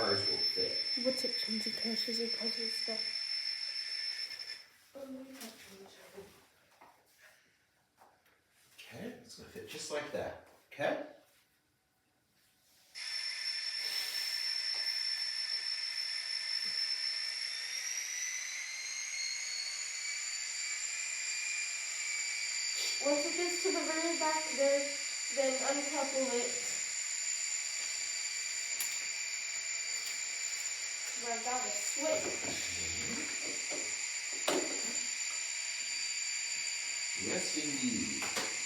ours will fit. What's it, Chimsy Crashes or puzzle stuff? Okay, it's going to fit just like that. Okay? Once it gets to the very back there, then uncouple it. I've got a switch. Yes, indeed.